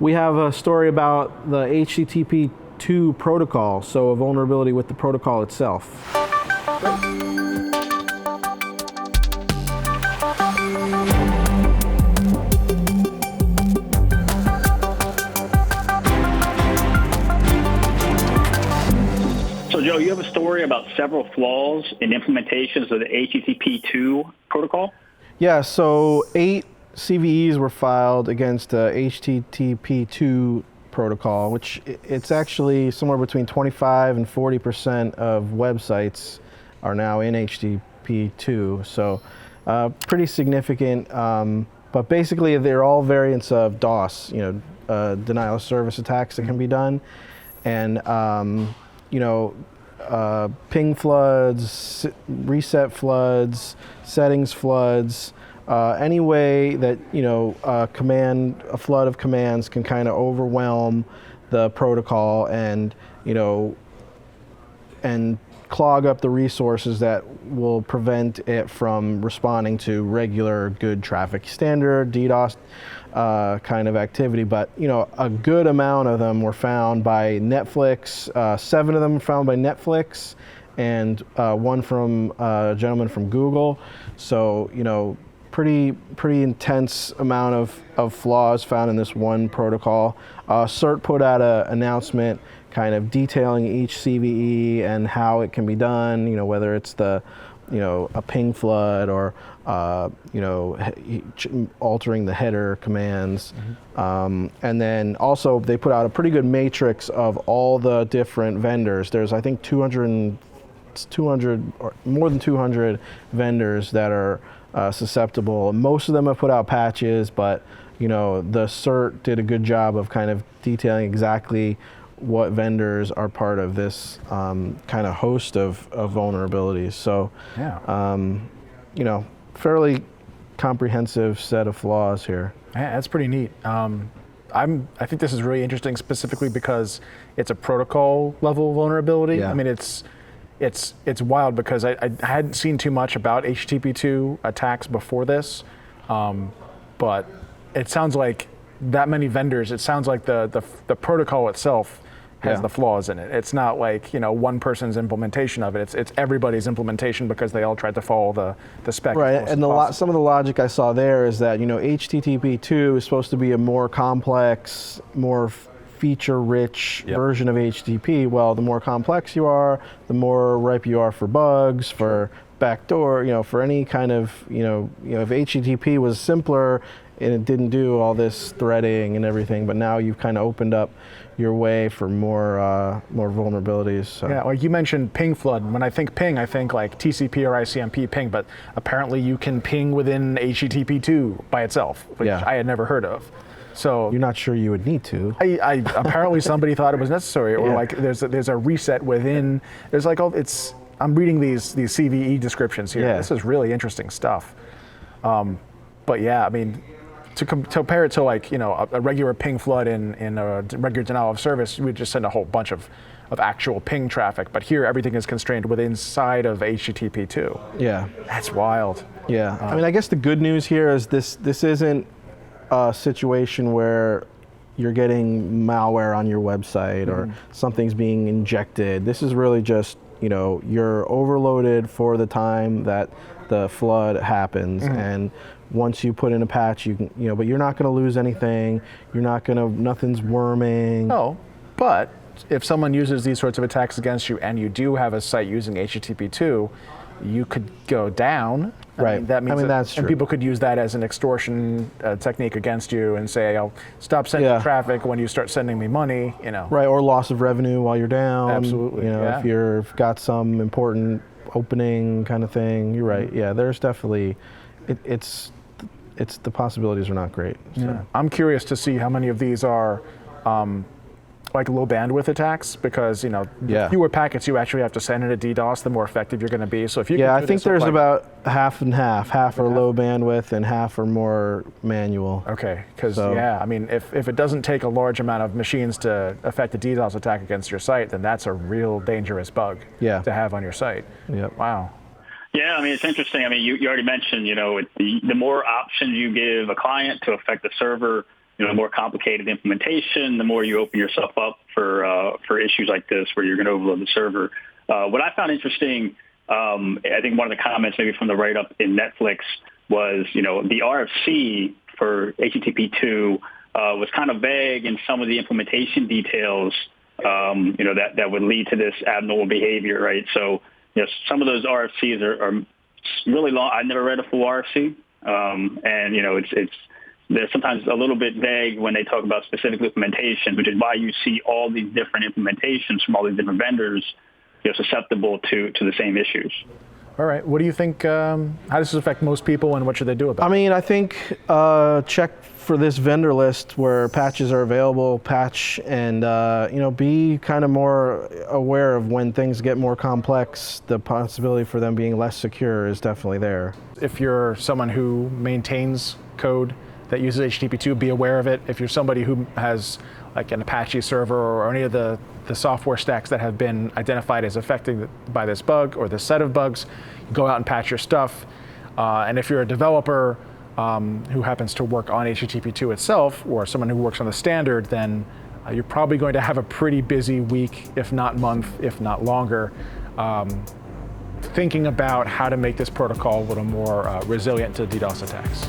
We have a story about the HTTP 2 protocol, so a vulnerability with the protocol itself. So Joe, you have a story about several flaws in implementations of the HTTP 2 protocol? Yeah, so 8 CVEs were filed against the HTTP 2 protocol, which it's actually somewhere between 25 and 40% of websites are now in HTTP 2. So pretty significant, but basically they're all variants of DoS, denial of service attacks that can be done. And, ping floods, reset floods, settings floods, any way that, a flood of commands can kind of overwhelm the protocol and, and clog up the resources that will prevent it from responding to regular good traffic standard, DDoS kind of activity. But, a good amount of them were found by Netflix, 7 of them were found by Netflix, and one from a gentleman from Google. So, pretty intense amount of flaws found in this one protocol. CERT put out an announcement kind of detailing each CVE and how it can be done, whether it's a ping flood or, altering the header commands. And then also they put out a pretty good matrix of all the different vendors. There's, I think, 200 or more than 200 vendors that are susceptible. Most of them have put out patches, but the CERT did a good job of kind of detailing exactly what vendors are part of this kind of host of vulnerabilities. So, fairly comprehensive set of flaws here. Yeah, that's pretty neat. I think this is really interesting specifically because it's a protocol level vulnerability. Yeah. I mean, it's wild because I hadn't seen too much about HTTP2 attacks before this, but it sounds like that many vendors. It sounds like the protocol itself has the flaws in it. It's not like one person's implementation of it. It's everybody's implementation because they all tried to follow the spec. Right, and some of the logic I saw there is that HTTP2 is supposed to be a more complex, more feature-rich version of HTTP. Well, the more complex you are, the more ripe you are for bugs, for backdoor, for any kind of, if HTTP was simpler and it didn't do all this threading and everything, but now you've kind of opened up your way for more vulnerabilities. So. Yeah, like you mentioned ping flood. When I think ping, I think like TCP or ICMP ping, but apparently you can ping within HTTP2 by itself, which I had never heard of. So you're not sure you would need to. I apparently somebody thought it was necessary, or like there's a reset within. There's like I'm reading these CVE descriptions here. Yeah. This is really interesting stuff. But yeah, I mean, to compare it to like a regular ping flood in a regular denial of service, you would just send a whole bunch of actual ping traffic. But here, everything is constrained inside of HTTP2. Yeah, that's wild. Yeah, I mean, I guess the good news here is this isn't a situation where you're getting malware on your website or something's being injected. This is really just, you're overloaded for the time that the flood happens. And once you put in a patch, you can, but you're not going to lose anything. Nothing's worming. No, but if someone uses these sorts of attacks against you and you do have a site using HTTP2, you could go down. Right. That means that's true. And people could use that as an extortion technique against you and say, I'll stop sending traffic when you start sending me money, Right, or loss of revenue while you're down. Absolutely. If you've got some important opening kind of thing, you're right. Yeah, there's definitely, it's the possibilities are not great. So. Yeah. I'm curious to see how many of these are like low bandwidth attacks, because the fewer packets you actually have to send into DDoS, the more effective you're going to be. So if you I think there's about half and half. Half are low bandwidth and half are more manual. Okay, because I mean, if it doesn't take a large amount of machines to affect a DDoS attack against your site, then that's a real dangerous bug to have on your site. Yep. Wow. Yeah, I mean, it's interesting. I mean, you already mentioned, the more options you give a client to affect the server, more complicated the implementation, the more you open yourself up for issues like this where you're going to overload the server. What I found interesting, I think one of the comments maybe from the write-up in Netflix was, the RFC for HTTP2 was kind of vague in some of the implementation details, that would lead to this abnormal behavior, right? So, some of those RFCs are really long. I never read a full RFC, and they're sometimes a little bit vague when they talk about specific implementation, which is why you see all these different implementations from all these different vendors, susceptible to the same issues. All right. What do you think? How does this affect most people, and what should they do about it? I mean, I think check for this vendor list where patches are available, patch, and be kind of more aware of when things get more complex. The possibility for them being less secure is definitely there. If you're someone who maintains code that uses HTTP2, be aware of it. If you're somebody who has like an Apache server or any of the software stacks that have been identified as affected by this bug or this set of bugs, go out and patch your stuff. And if you're a developer who happens to work on HTTP2 itself, or someone who works on the standard, then you're probably going to have a pretty busy week, if not month, if not longer, thinking about how to make this protocol a little more resilient to DDoS attacks.